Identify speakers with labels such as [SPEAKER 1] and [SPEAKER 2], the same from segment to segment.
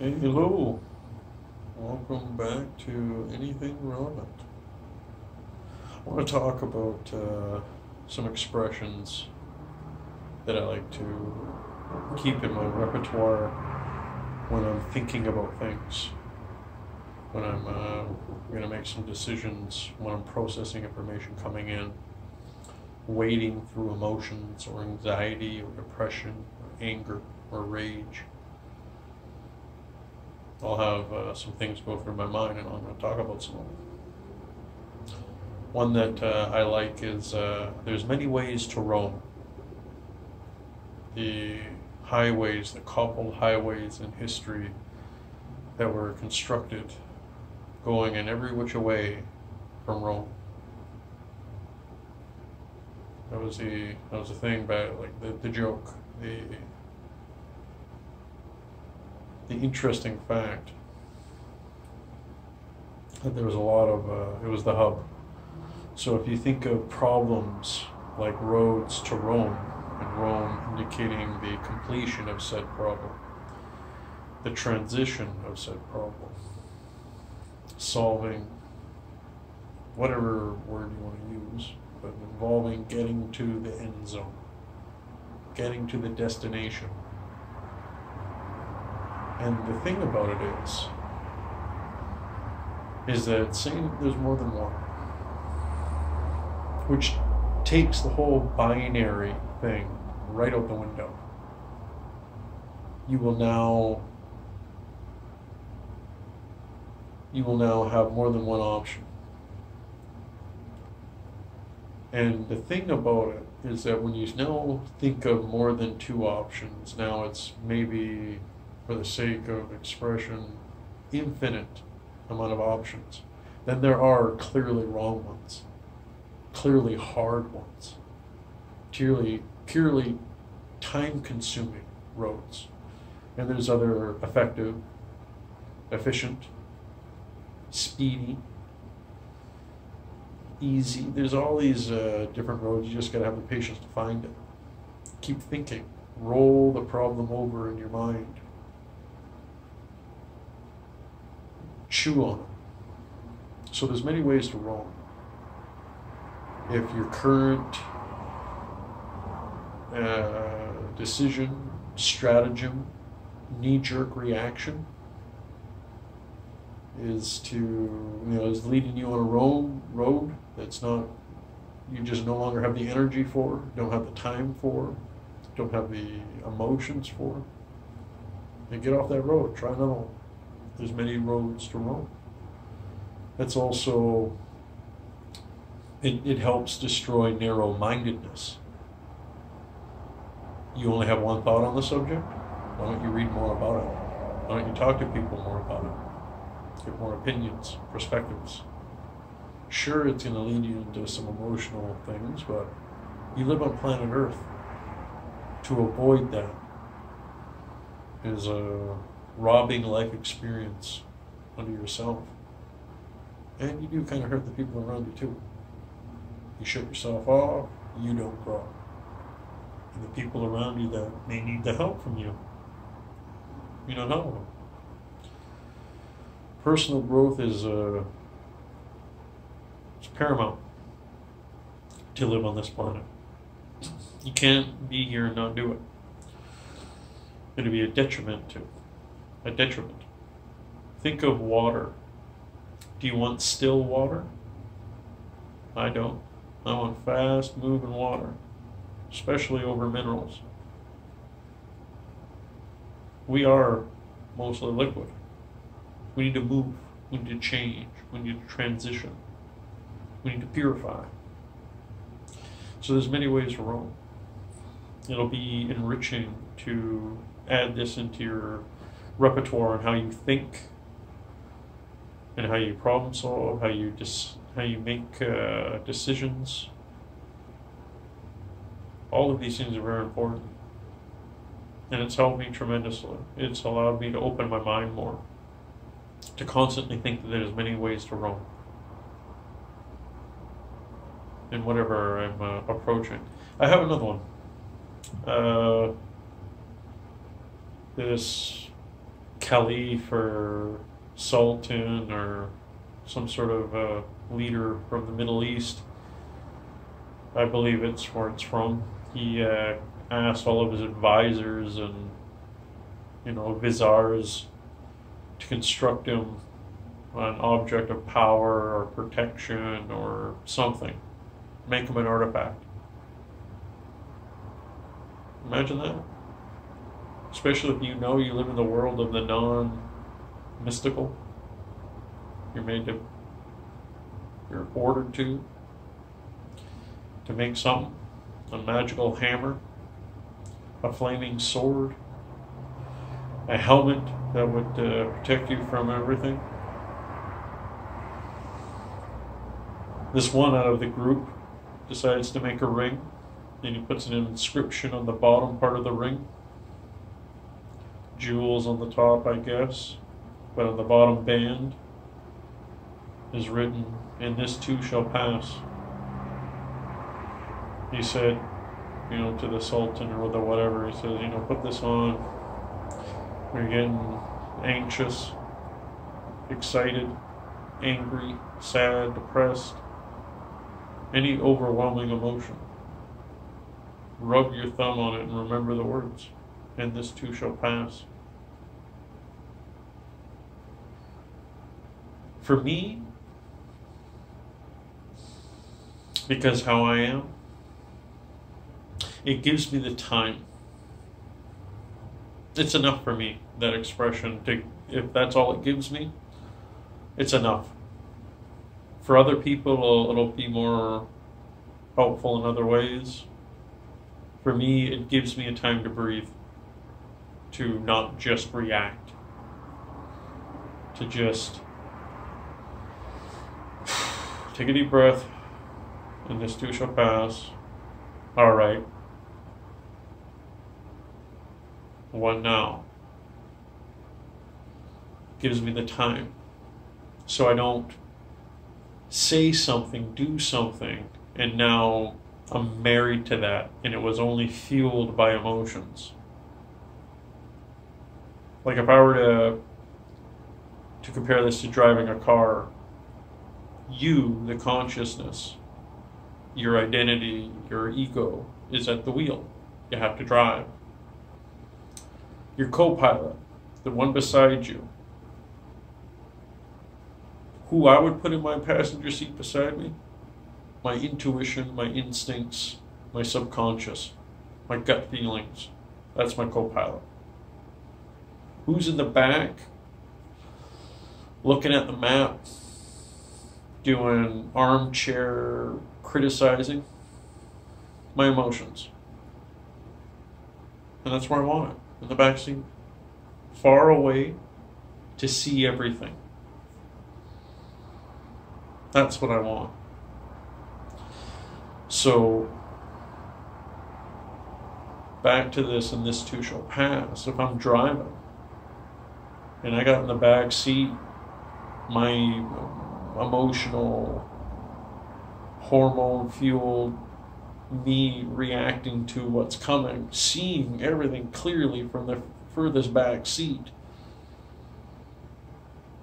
[SPEAKER 1] Hey, hello. Welcome back to Anything Relevant. I want to talk about some expressions that I like to keep in my repertoire when I'm thinking about things, when I'm going to make some decisions, when I'm processing information coming in, wading through emotions or anxiety or depression or anger or rage. I'll have some things go through my mind, and I'm going to talk about some of them. One that I like is there's many ways to Rome. The highways, the cobbled highways in history that were constructed going in every which way from Rome. That was the thing about like the joke, the interesting fact that there was a lot of it was the hub. So if you think of problems like roads to Rome, and Rome indicating the completion of said problem, the transition of said problem, solving whatever word you want to use, but involving getting to the end zone, getting to the destination. And the thing about it is that saying there's more than one, which takes the whole binary thing right out the window. You will now have more than one option. And the thing about it is that when you now think of more than two options, now it's maybe, for the sake of expression, infinite amount of options. Then there are clearly wrong ones, clearly hard ones, purely time-consuming roads. And there's other effective, efficient, speedy, easy. There's all these different roads. You just got to have the patience to find it. Keep thinking. Roll the problem over in your mind. Chew on it. So there's many ways to Rome. If your current decision, stratagem, knee-jerk reaction is is leading you on a road that's not, you just no longer have the energy for, don't have the time for, don't have the emotions for, then get off that road. Try another one. There's many roads to Rome. That's also, it helps destroy narrow-mindedness. You only have one thought on the subject? Why don't you read more about it? Why don't you talk to people more about it? Get more opinions, perspectives. Sure, it's going to lead you into some emotional things, but you live on planet Earth. To avoid that is robbing life experience under yourself. And you do kind of hurt the people around you too. You shut yourself off, you don't grow. And the people around you that may need the help from you, you don't help them. Personal growth is it's paramount to live on this planet. You can't be here and not do it. It'll be a detriment. Think of water. Do you want still water? I don't. I want fast moving water, especially over minerals. We are mostly liquid. We need to move. We need to change. We need to transition. We need to purify. So there's many ways to Rome. It'll be enriching to add this into your repertoire on how you think and how you problem solve, how you make decisions. All of these things are very important. And it's helped me tremendously. It's allowed me to open my mind more, to constantly think that there's many ways to Rome in whatever I'm approaching. I have another one. This caliph or sultan or some sort of leader from the Middle East. I believe it's where it's from. He asked all of his advisors and, viziers to construct him an object of power or protection or something. Make him an artifact. Imagine that. Especially if you live in the world of the non-mystical. You're ordered to make something. A magical hammer, a flaming sword, a helmet that would protect you from everything. This one out of the group decides to make a ring, and he puts an inscription on the bottom part of the ring. Jewels on the top, I guess, but on the bottom band is written, "And this too shall pass." He said, to the Sultan or the whatever, he says, put this on. We're getting anxious, excited, angry, sad, depressed, any overwhelming emotion. Rub your thumb on it and remember the words, "And this too shall pass." For me, because how I am, it gives me the time. It's enough for me, that expression. If that's all it gives me, it's enough. For other people, it'll be more helpful in other ways. For me, it gives me a time to breathe, to not just react, to just take a deep breath, and this too shall pass. All right. What now? Gives me the time. So I don't say something, do something, and now I'm married to that, and it was only fueled by emotions. Like if I were to compare this to driving a car, you, the consciousness, your identity, your ego, is at the wheel. You have to drive. Your co-pilot, the one beside you, who I would put in my passenger seat beside me, my intuition, my instincts, my subconscious, my gut feelings, that's my co-pilot. Who's in the back, looking at the map, doing armchair criticizing? My emotions. And that's where I want it. In the backseat, far away to see everything. That's what I want. So, back to this, and this too shall pass. If I'm driving and I got in the back seat, my emotional, hormone-fueled me reacting to what's coming, seeing everything clearly from the furthest back seat.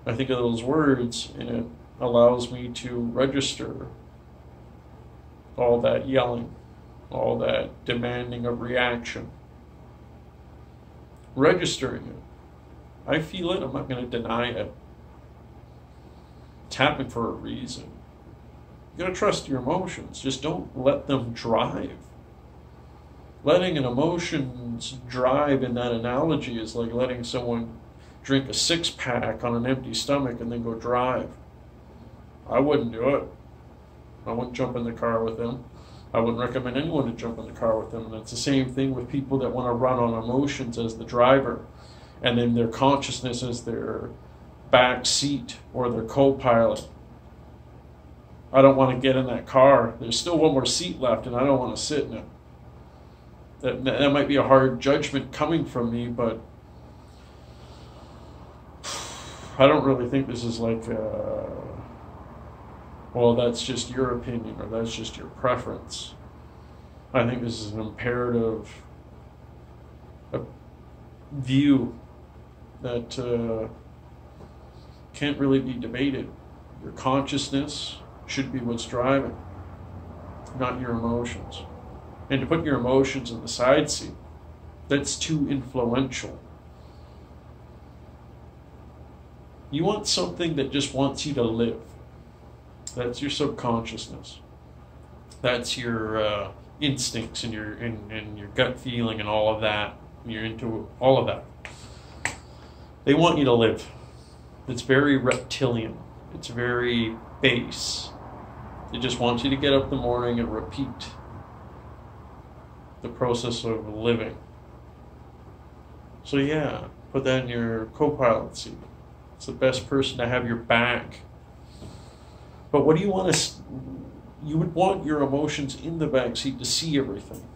[SPEAKER 1] I think of those words, and it allows me to register all that yelling, all that demanding of reaction. Registering it. I feel it, I'm not going to deny it. It's happening for a reason. You gotta trust your emotions. Just don't let them drive. Letting an emotions drive in that analogy is like letting someone drink a 6-pack on an empty stomach and then go drive. I wouldn't do it. I wouldn't jump in the car with them. I wouldn't recommend anyone to jump in the car with them. And it's the same thing with people that want to run on emotions as the driver, and then their consciousness as their back seat or their co-pilot. I don't want to get in that car. There's still one more seat left, and I don't want to sit in it. That might be a hard judgment coming from me, but I don't really think this is like, well, that's just your opinion or that's just your preference. I think this is an imperative view that can't really be debated. Your consciousness should be what's driving, not your emotions. And to put your emotions in the side seat, that's too influential. You want something that just wants you to live. That's your subconsciousness. That's your instincts and your gut feeling and all of that. You're into all of that. They want you to live. It's very reptilian. It's very base. It just wants you to get up in the morning and repeat the process of living. So yeah, put that in your co-pilot seat. It's the best person to have your back. But what do you want to... You would want your emotions in the back seat to see everything.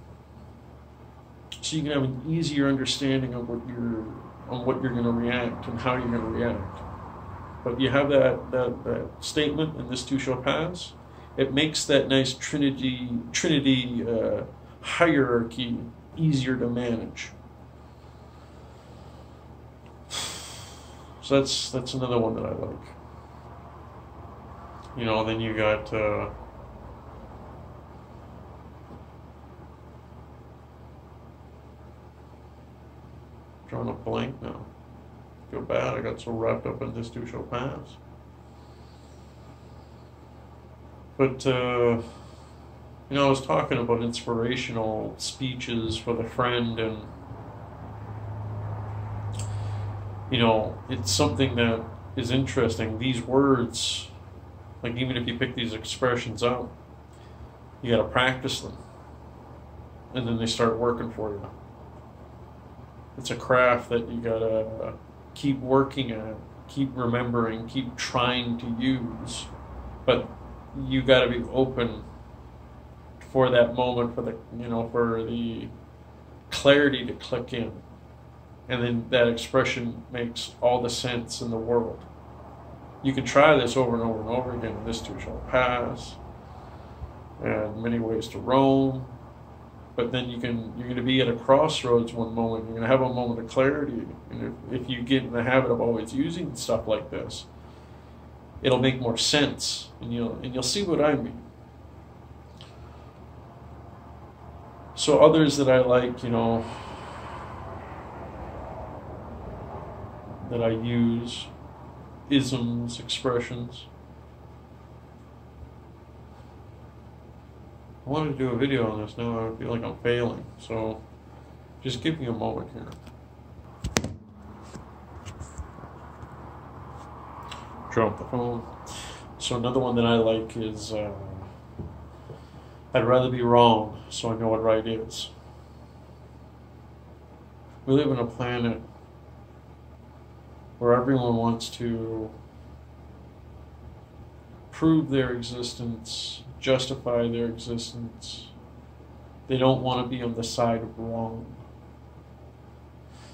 [SPEAKER 1] So you can have an easier understanding of what you're going to react and how you're going to react. But you have that statement, and this too shall pass. It makes that nice Trinity hierarchy easier to manage. So that's another one that I like. You know, then you got drawing a blank now. Feel bad, I got so wrapped up in this too shall pass. But you know, I was talking about inspirational speeches with a friend, and you know, it's something that is interesting. These words, like even if you pick these expressions out, you got to practice them, and then they start working for you. It's a craft that you got to keep working at, keep remembering, keep trying to use, but you got to be open for that moment, for the clarity to click in, and then that expression makes all the sense in the world. You can try this over and over and over again. This too shall pass, and many ways to roam. But then you're going to be at a crossroads one moment. You're going to have a moment of clarity, and if you get in the habit of always using stuff like this, it'll make more sense, and you'll see what I mean. So others that I like, you know, that I use, isms, expressions. I wanted to do a video on this. Now I feel like I'm failing, so just give me a moment here. Drop the phone. So another one that I like is I'd rather be wrong so I know what right is. We live on a planet where everyone wants to prove their existence, justify their existence. They don't want to be on the side of wrong.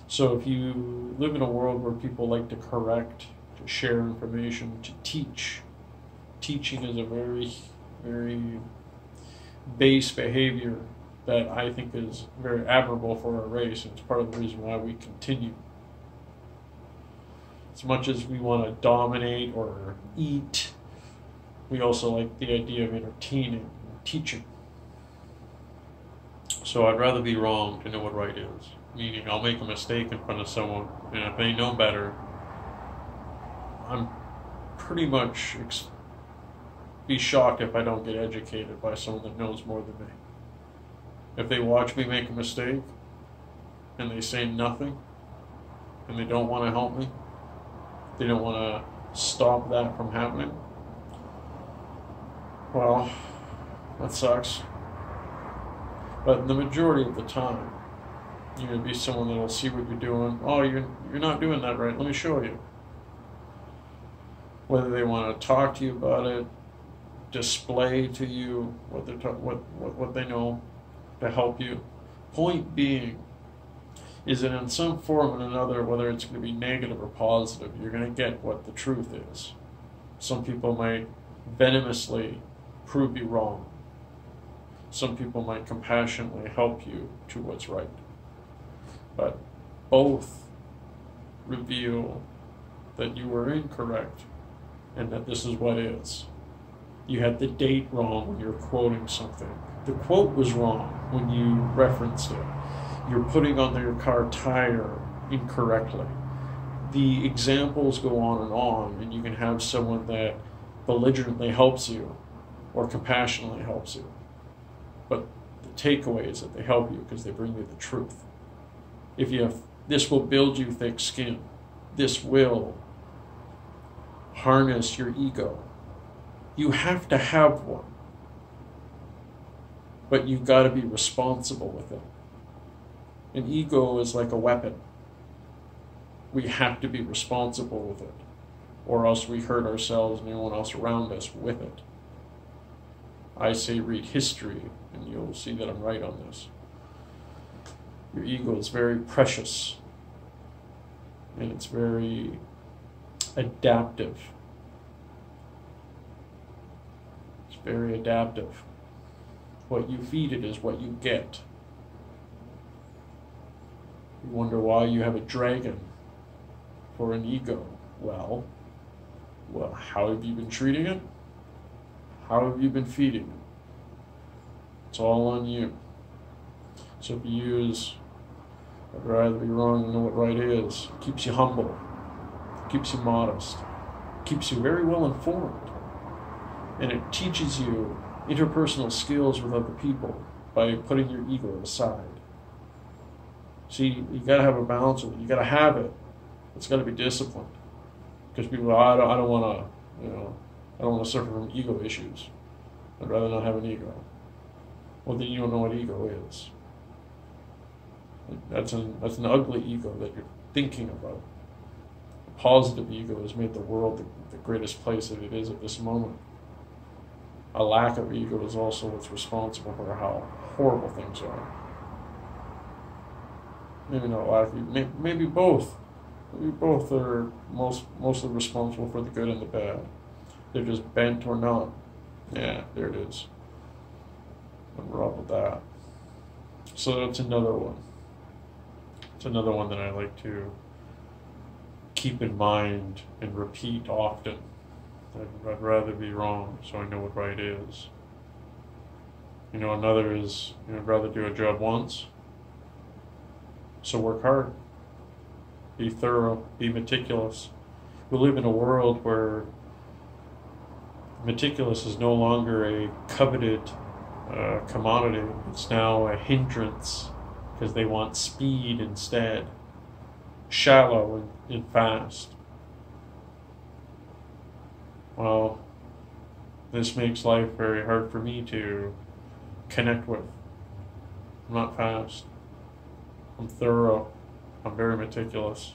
[SPEAKER 1] So if you live in a world where people like to correct, to share information, to teach, teaching is a very, very base behavior that I think is very admirable for our race, and it's part of the reason why we continue. As much as we want to dominate or eat, we also like the idea of entertaining and teaching. So I'd rather be wrong to know what right is. Meaning I'll make a mistake in front of someone, and if they know better, I'm pretty much be shocked if I don't get educated by someone that knows more than me. If they watch me make a mistake, and they say nothing, and they don't want to help me, they don't want to stop that from happening, well, that sucks. But the majority of the time, you're going to be someone that will see what you're doing. Oh, you're not doing that right. Let me show you. Whether they want to talk to you about it, display to you what they what they know to help you. Point being is that in some form or another, whether it's going to be negative or positive, you're going to get what the truth is. Some people might venomously prove you wrong. Some people might compassionately help you to what's right. But both reveal that you were incorrect and that this is what is. You had the date wrong when you're quoting something. The quote was wrong when you referenced it. You're putting on your car tire incorrectly. The examples go on, and you can have someone that belligerently helps you or compassionately helps you. But the takeaway is that they help you because they bring you the truth. If you have, this will build you thick skin. This will harness your ego. You have to have one. But you've got to be responsible with it. An ego is like a weapon. We have to be responsible with it, or else we hurt ourselves and anyone else around us with it. I say read history, and you'll see that I'm right on this. Your ego is very precious, and it's very adaptive. It's very adaptive. What you feed it is what you get. You wonder why you have a dragon for an ego. Well, how have you been treating it? How have you been feeding it? It's all on you. So if you use, I'd rather be wrong than know what right is, it keeps you humble, it keeps you modest, it keeps you very well informed, and it teaches you interpersonal skills with other people by putting your ego aside. See, you got to have a balance with it. You got to have it. It's got to be disciplined. Because people, I don't want to, I don't want to suffer from ego issues. I'd rather not have an ego. Well, then you don't know what ego is. That's an ugly ego that you're thinking about. A positive ego has made the world the greatest place that it is at this moment. A lack of ego is also what's responsible for how horrible things are. Maybe not lack, maybe both. Maybe both are mostly responsible for the good and the bad. They're just bent or not. Yeah, there it is. And we're up with that. So that's another one. It's another one that I like to keep in mind and repeat often. I'd rather be wrong so I know what right is. Another is, I'd rather do a job once. So work hard. Be thorough. Be meticulous. We live in a world where meticulous is no longer a coveted commodity. It's now a hindrance because they want speed instead. Shallow and fast. Well, this makes life very hard for me to connect with. I'm not fast. I'm thorough. I'm very meticulous.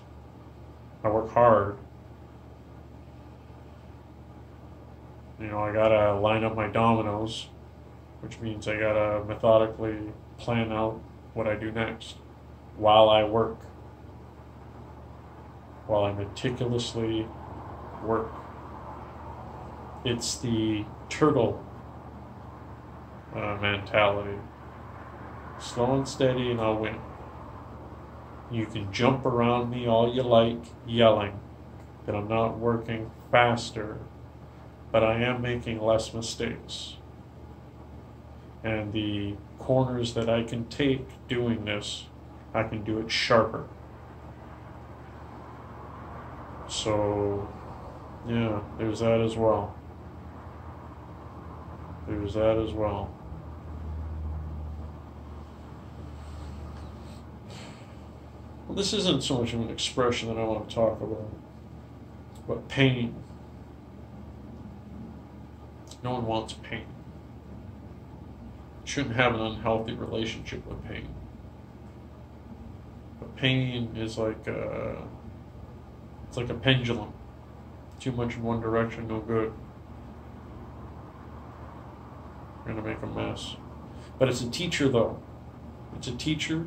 [SPEAKER 1] I work hard. I gotta line up my dominoes, which means I gotta methodically plan out what I do next while I work, while I meticulously work. It's the turtle mentality. Slow and steady and I'll win. You can jump around me all you like, yelling that I'm not working faster, but I am making less mistakes. And the corners that I can take doing this, I can do it sharper. So, yeah, there's that as well. There's that as well. Well, this isn't so much of an expression that I want to talk about, but pain. No one wants pain. Shouldn't have an unhealthy relationship with pain. But pain is like it's like a pendulum. Too much in one direction, no good. You're gonna make a mess. But it's a teacher, though. It's a teacher.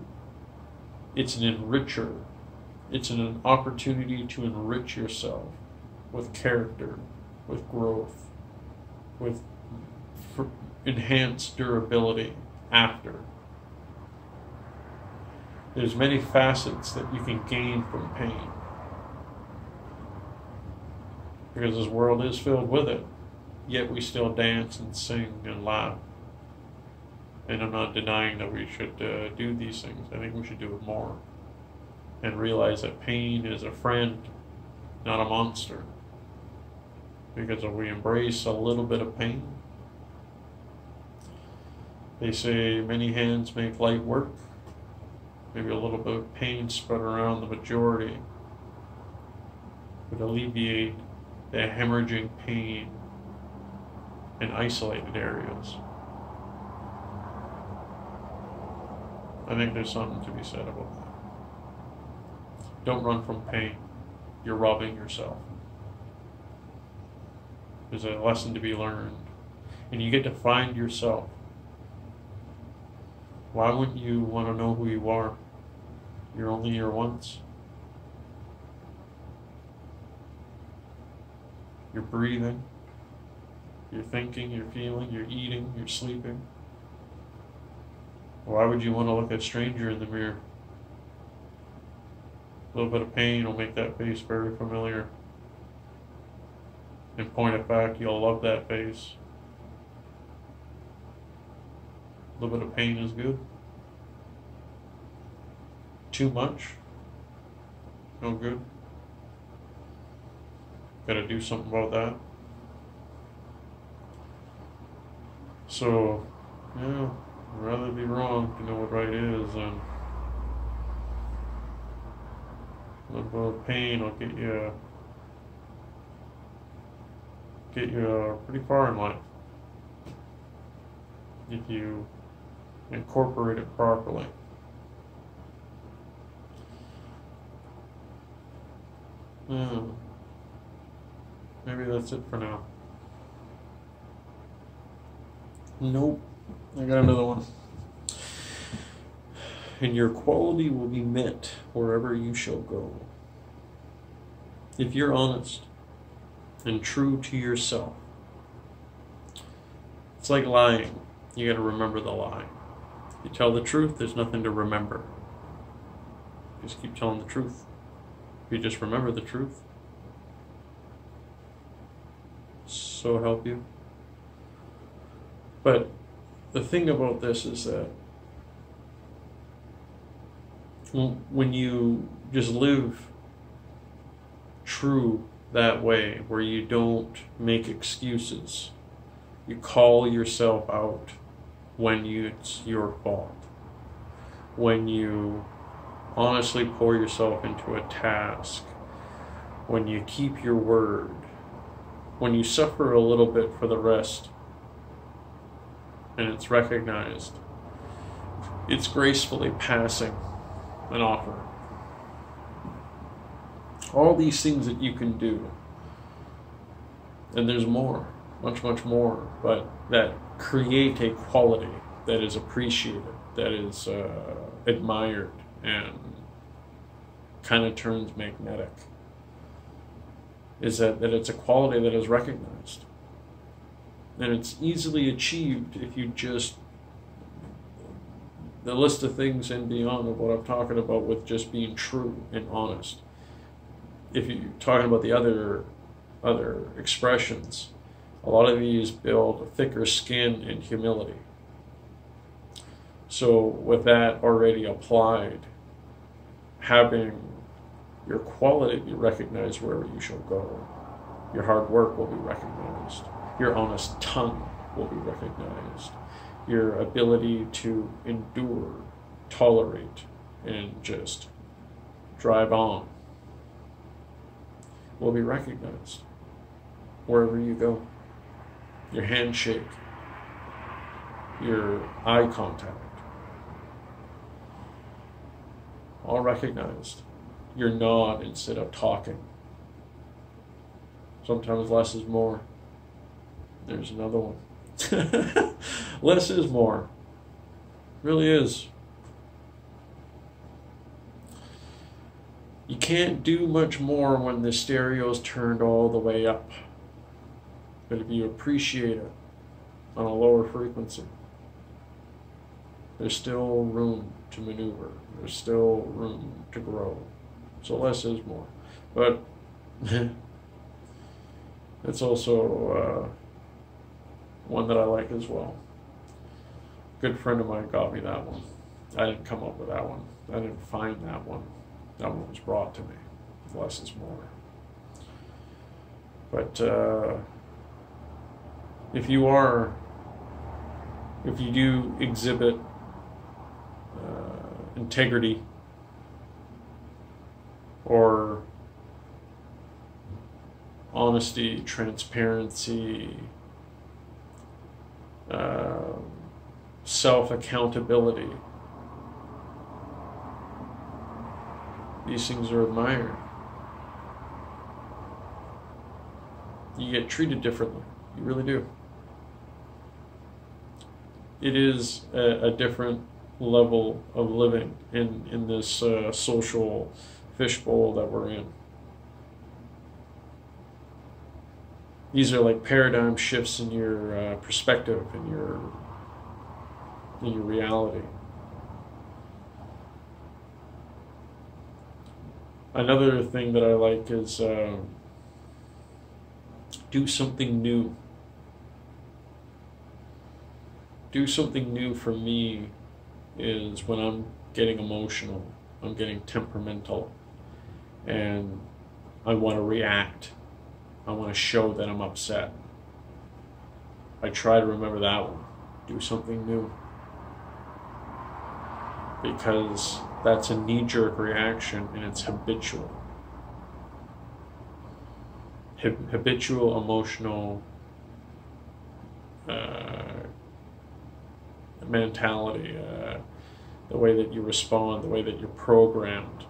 [SPEAKER 1] It's an enricher. It's an opportunity to enrich yourself with character, with growth, with enhanced durability after. There's many facets that you can gain from pain. because this world is filled with it, yet we still dance and sing and laugh. And I'm not denying that we should do these things. I think we should do it more and realize that pain is a friend, not a monster. Because if we embrace a little bit of pain, they say many hands make light work. Maybe a little bit of pain spread around the majority would alleviate the hemorrhaging pain in isolated areas. I think there's something to be said about that. Don't run from pain. You're robbing yourself. There's a lesson to be learned. And you get to find yourself. Why wouldn't you want to know who you are? You're only here once. You're breathing. You're thinking, you're feeling, you're eating, you're sleeping. Why would you want to look at a stranger in the mirror? A little bit of pain will make that face very familiar. In point of fact, you'll love that face. A little bit of pain is good. Too much? No good. Gotta do something about that. So, yeah, I'd rather be wrong to know what right is, and a little bit of pain will get you pretty far in life if you incorporate it properly. Maybe that's it for now. Nope, I got another one. And your quality will be met wherever you shall go. If you're honest and true to yourself. It's like lying. You got to remember the lie. If you tell the truth, there's nothing to remember. Just keep telling the truth. If you just remember the truth, so help you. But the thing about this is that when you just live true that way, where you don't make excuses, you call yourself out when it's your fault, when you honestly pour yourself into a task, when you keep your word, when you suffer a little bit for the rest, and it's recognized, it's gracefully passing an offer. All these things that you can do, and there's more, much, much more, but that create a quality that is appreciated, that is admired, and kind of turns magnetic, is that it's a quality that is recognized. And it's easily achieved if you just, the list of things and beyond of what I'm talking about with just being true and honest. If you're talking about the other expressions, a lot of these build a thicker skin and humility. So with that already applied, having your quality be recognized wherever you shall go, your hard work will be recognized, your honest tongue will be recognized, your ability to endure, tolerate, and just drive on will be recognized wherever you go. Your handshake, your eye contact, all recognized. Your nod instead of talking. Sometimes less is more. There's another one. Less is more. Really is. You can't do much more when the stereo's turned all the way up. But if you appreciate it on a lower frequency, there's still room to maneuver. There's still room to grow. So less is more. But It's also one that I like as well. A good friend of mine got me that one. I didn't come up with that one. I didn't find that one. That one was brought to me. Less is more. But if you do exhibit integrity or honesty, transparency, self-accountability, these things are admired. You get treated differently. You really do. It is a different level of living in this social fishbowl that we're in. These are like paradigm shifts in your perspective, in your reality. Another thing that I like is do something new. Do something new for me is when I'm getting emotional, I'm getting temperamental, and I want to react. I want to show that I'm upset. I try to remember that one. Do something new. Because that's a knee-jerk reaction and it's habitual. Habitual emotional mentality, the way that you respond, the way that you're programmed,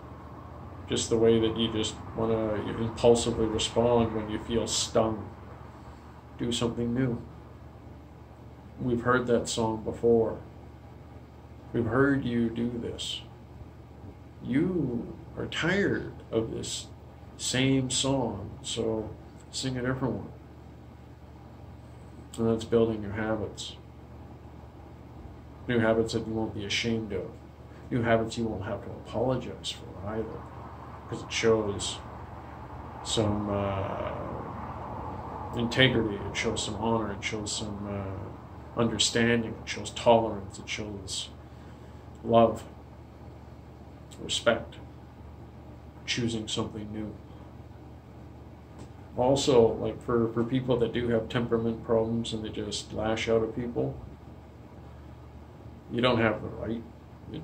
[SPEAKER 1] just the way that you just want to impulsively respond when you feel stung. Do something new. We've heard that song before. We've heard you do this. You are tired of this same song, so sing a different one. And that's building new habits. New habits that you won't be ashamed of. New habits you won't have to apologize for either. Because it shows some integrity, it shows some honor, it shows some understanding, it shows tolerance, it shows love, respect, choosing something new. Also, like for people that do have temperament problems and they just lash out at people, you don't have the right.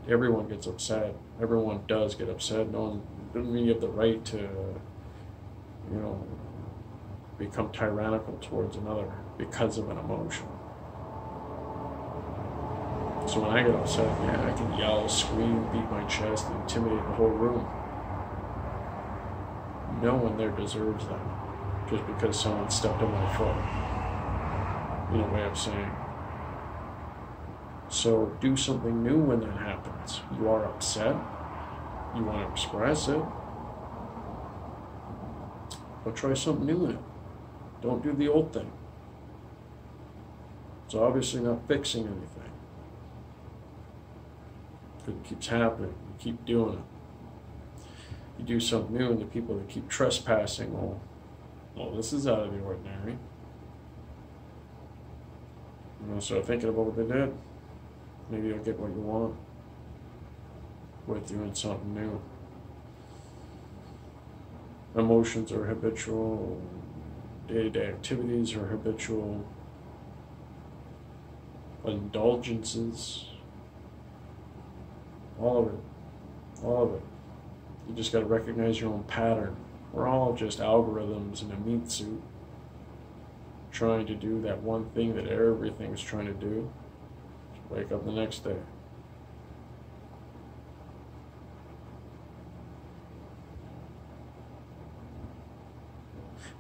[SPEAKER 1] Everyone gets upset. Everyone does get upset. No one doesn't mean you have the right to, become tyrannical towards another because of an emotion. So when I get upset, I can yell, scream, beat my chest, and intimidate the whole room. No one there deserves that, just because someone stepped on my foot, in a way of saying. So do something new when that happens. You are upset. You want to express it. But try something new in it. Don't do the old thing. It's obviously not fixing anything. It keeps happening. You keep doing it. You do something new, and the people that keep trespassing, well, this is out of the ordinary. Start thinking about what they did. Maybe you'll get what you want with doing something new. Emotions are habitual. Day-to-day activities are habitual. Indulgences. All of it. All of it. You just got to recognize your own pattern. We're all just algorithms in a meat suit trying to do that one thing that everything's trying to do. Just wake up the next day.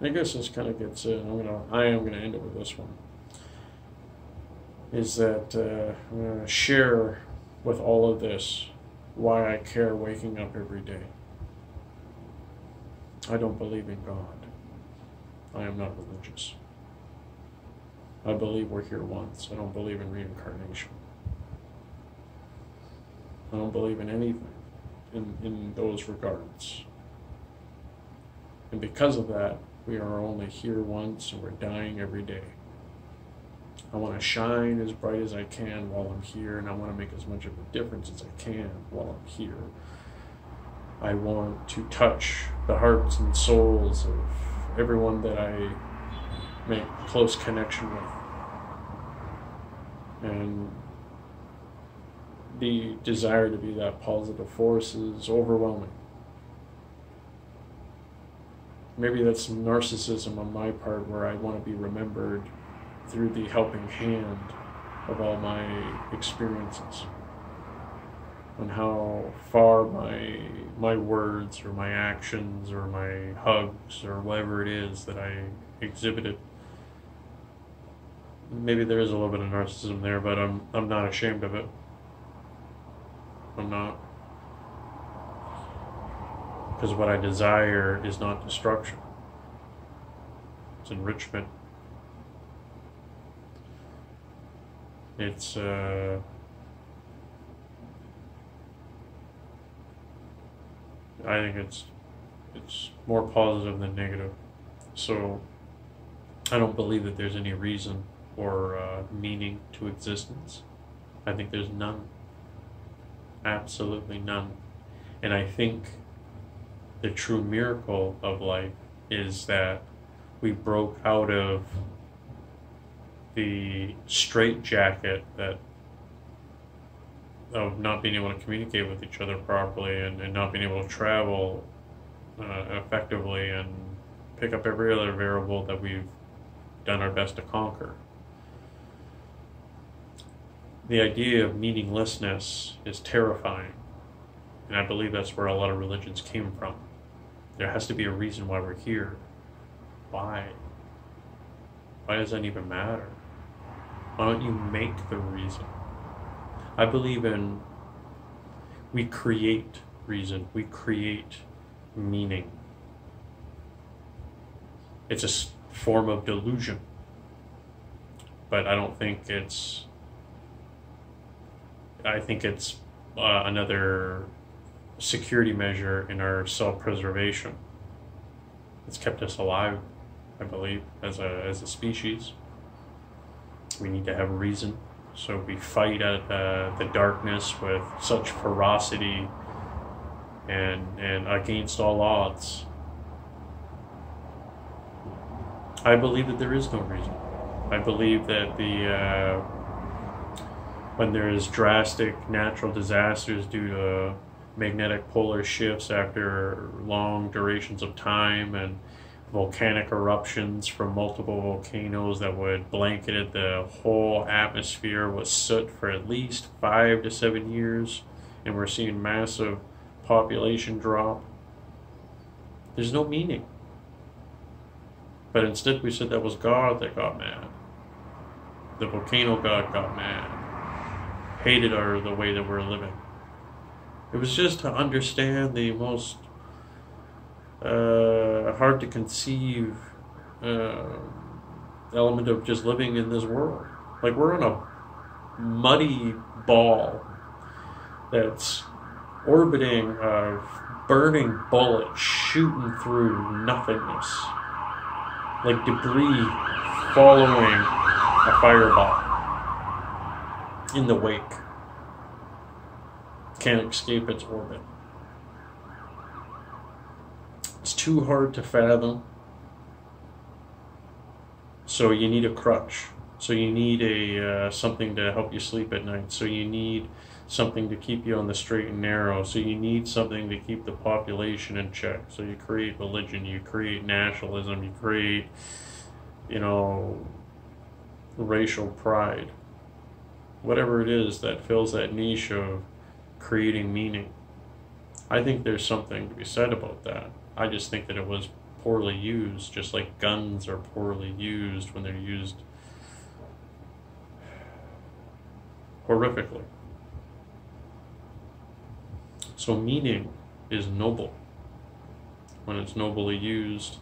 [SPEAKER 1] I guess this kind of gets in. I am gonna end it with this one. Is that I'm gonna share with all of this why I care waking up every day. I don't believe in God. I am not religious. I believe we're here once. I don't believe in reincarnation. I don't believe in anything in those regards. And because of that, We are only here once, and we're dying every day. I want to shine as bright as I can while I'm here, and I want to make as much of a difference as I can while I'm here. I want to touch the hearts and souls of everyone that I make close connection with. And the desire to be that positive force is overwhelming. Maybe that's some narcissism on my part, where I want to be remembered through the helping hand of all my experiences, and how far my words or my actions or my hugs or whatever it is that I exhibited. Maybe there is a little bit of narcissism there, but I'm not ashamed of it. I'm not. Because what I desire is not destruction. It's enrichment. It's I think it's more positive than negative. So I don't believe that there's any reason or meaning to existence. I think there's none. Absolutely none. And I think the true miracle of life is that we broke out of the straitjacket of not being able to communicate with each other properly, and not being able to travel effectively and pick up every other variable that we've done our best to conquer. The idea of meaninglessness is terrifying, and I believe that's where a lot of religions came from. There has to be a reason why we're here. Why? Why does that even matter? Why don't you make the reason? I believe in we create reason, we create meaning. It's a form of delusion, but I don't think it's, I think it's another security measure in our self-preservation. It's kept us alive, I believe, as a species. We need to have reason, so we fight at the darkness with such ferocity and against all odds. I believe that there is no reason. I believe that when there is drastic natural disasters due to magnetic polar shifts after long durations of time, and volcanic eruptions from multiple volcanoes that would blanket the whole atmosphere with soot for at least 5 to 7 years, and we're seeing massive population drop. There's no meaning. But instead we said that was God that got mad. The volcano god got mad. Hated the way that we're living. It was just to understand the most hard to conceive element of just living in this world. Like, we're in a muddy ball that's orbiting a burning bullet shooting through nothingness, like debris following a fireball in the wake. Can't escape its orbit. It's too hard to fathom. So you need a crutch. So you need something to help you sleep at night. So you need something to keep you on the straight and narrow. So you need something to keep the population in check. So you create religion, you create nationalism, you create, racial pride. Whatever it is that fills that niche of creating meaning. I think there's something to be said about that. I just think that it was poorly used, just like guns are poorly used when they're used horrifically. So meaning is noble when it's nobly used,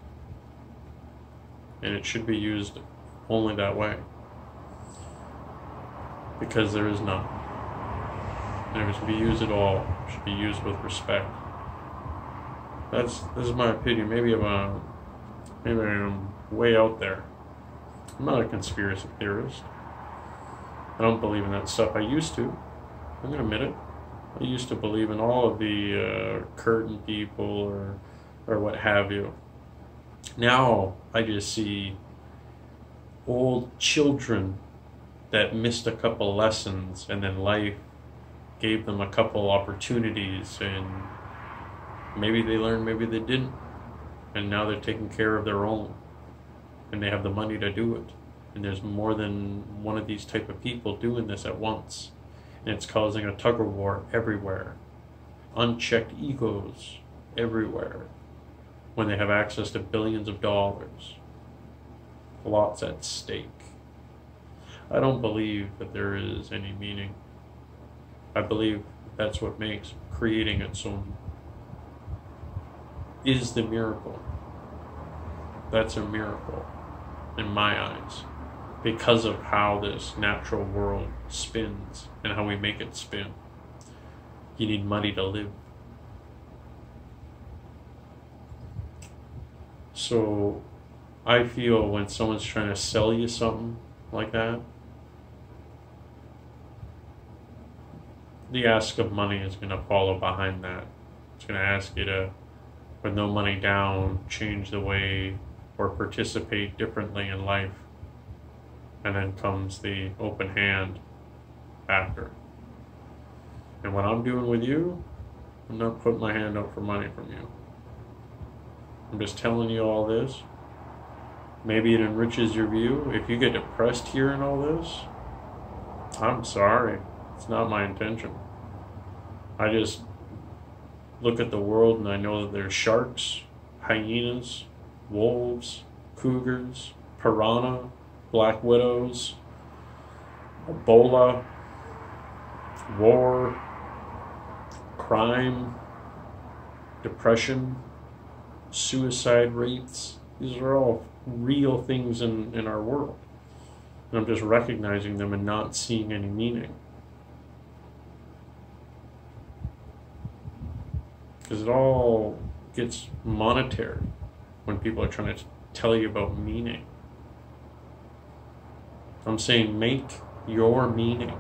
[SPEAKER 1] and it should be used only that way, because there is none. And if it should be used at all, it should be used with respect. This is my opinion. Maybe I'm Maybe I'm way out there. I'm not a conspiracy theorist. I don't believe in that stuff. I used to. I'm going to admit it. I used to believe in all of the curtain people or what have you. Now I just see old children that missed a couple lessons, and then life gave them a couple opportunities, and maybe they learned, maybe they didn't, and now they're taking care of their own, and they have the money to do it. And there's more than one of these type of people doing this at once, and it's causing a tug of war everywhere. Unchecked egos everywhere when they have access to billions of dollars. Lots at stake. I don't believe that there is any meaning. I believe that's what makes creating it so is the miracle. That's a miracle in my eyes, because of how this natural world spins and how we make it spin. You need money to live. So I feel when someone's trying to sell you something like that, the ask of money is going to follow behind that. It's going to ask you to, with no money down, change the way or participate differently in life. And then comes the open hand after. And what I'm doing with you, I'm not putting my hand up for money from you. I'm just telling you all this. Maybe it enriches your view. If you get depressed hearing all this, I'm sorry. It's not my intention. I just look at the world and I know that there's sharks, hyenas, wolves, cougars, piranha, black widows, Ebola, war, crime, depression, suicide rates. These are all real things in our world. And I'm just recognizing them and not seeing any meaning. Because it all gets monetary when people are trying to tell you about meaning. I'm saying make your meaning.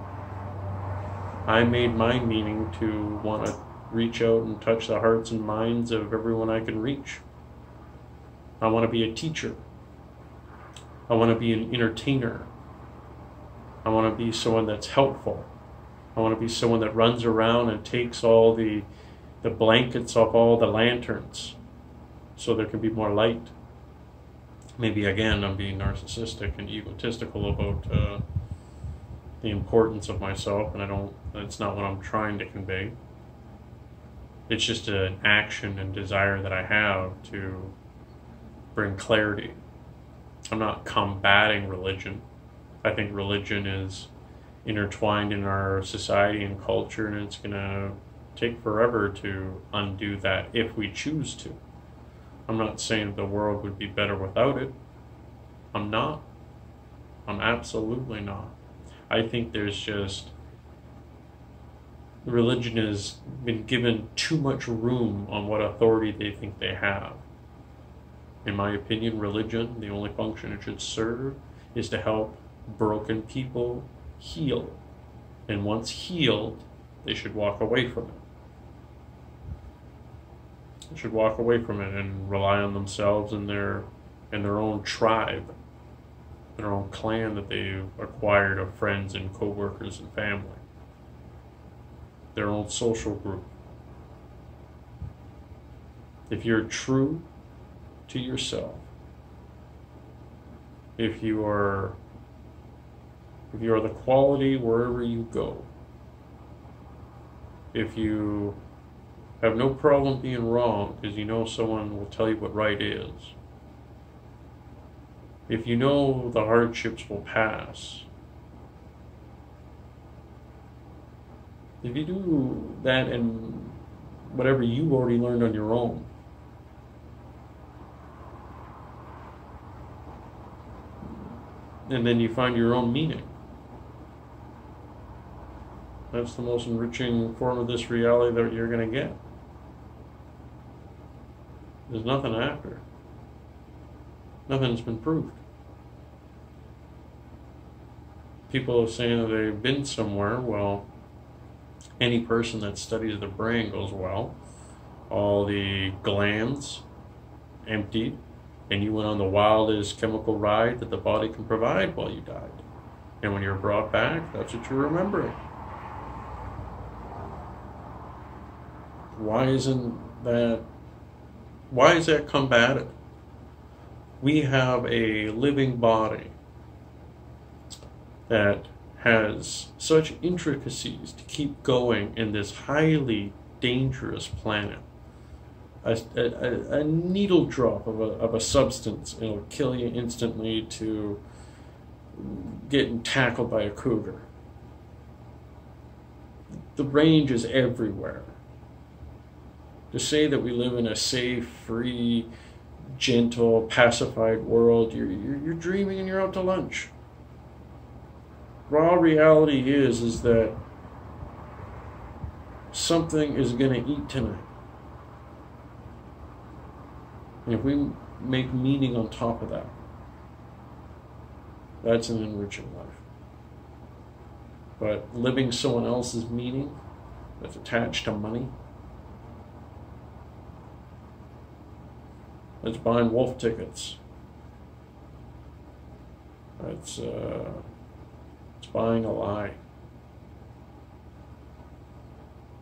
[SPEAKER 1] I made my meaning to want to reach out and touch the hearts and minds of everyone I can reach. I want to be a teacher. I want to be an entertainer. I want to be someone that's helpful. I want to be someone that runs around and takes all the blankets off all the lanterns so there can be more light. Maybe again I'm being narcissistic and egotistical about the importance of myself, and it's not what I'm trying to convey. It's just an action and desire that I have to bring clarity. I'm not combating religion. I think religion is intertwined in our society and culture, and it's going to take forever to undo that if we choose to. I'm not saying that the world would be better without it. I'm not. I'm absolutely not. I think there's just, religion has been given too much room on what authority they think they have. In my opinion, religion, the only function it should serve is to help broken people heal. And once healed, they should walk away from it. They should walk away from it and rely on themselves and their own tribe, their own clan that they've acquired of friends and co-workers and family, their own social group. If you're true to yourself, if you are the quality wherever you go, if you have no problem being wrong because you know someone will tell you what right is, if you know the hardships will pass, if you do that and whatever you already learned on your own, and then you find your own meaning, that's the most enriching form of this reality that you're going to get. There's nothing after. Nothing's been proved. People are saying that they've been somewhere. Well, any person that studies the brain goes, well, all the glands emptied, and you went on the wildest chemical ride that the body can provide while you died. And when you're brought back, that's what you're remembering. Why is that combated? We have a living body that has such intricacies to keep going in this highly dangerous planet. A needle drop of a substance, it'll kill you instantly, to getting tackled by a cougar. The range is everywhere. To say that we live in a safe, free, gentle, pacified world, you're dreaming and you're out to lunch. Raw reality is that something is going to eat tonight. And if we make meaning on top of that, that's an enriching life. But living someone else's meaning that's attached to money, that's buying wolf tickets. It's buying a lie.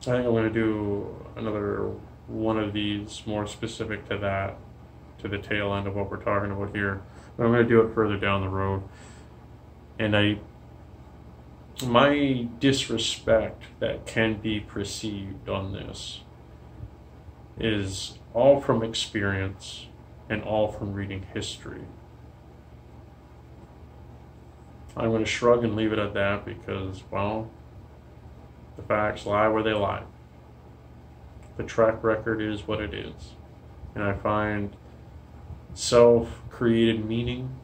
[SPEAKER 1] I think I'm going to do another one of these more specific to that, to the tail end of what we're talking about here. But I'm going to do it further down the road. And my disrespect that can be perceived on this is all from experience and all from reading history. I'm going to shrug and leave it at that because, well, the facts lie where they lie. The track record is what it is. And I find self-created meaning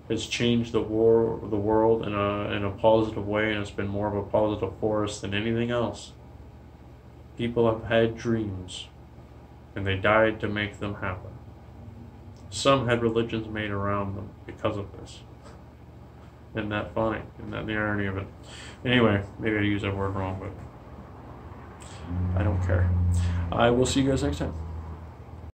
[SPEAKER 1] has changed the world in a positive way, and it's been more of a positive force than anything else. People have had dreams, and they died to make them happen. Some had religions made around them because of this. Isn't that funny? Isn't that the irony of it? Anyway, maybe I used that word wrong, but I don't care. I will see you guys next time.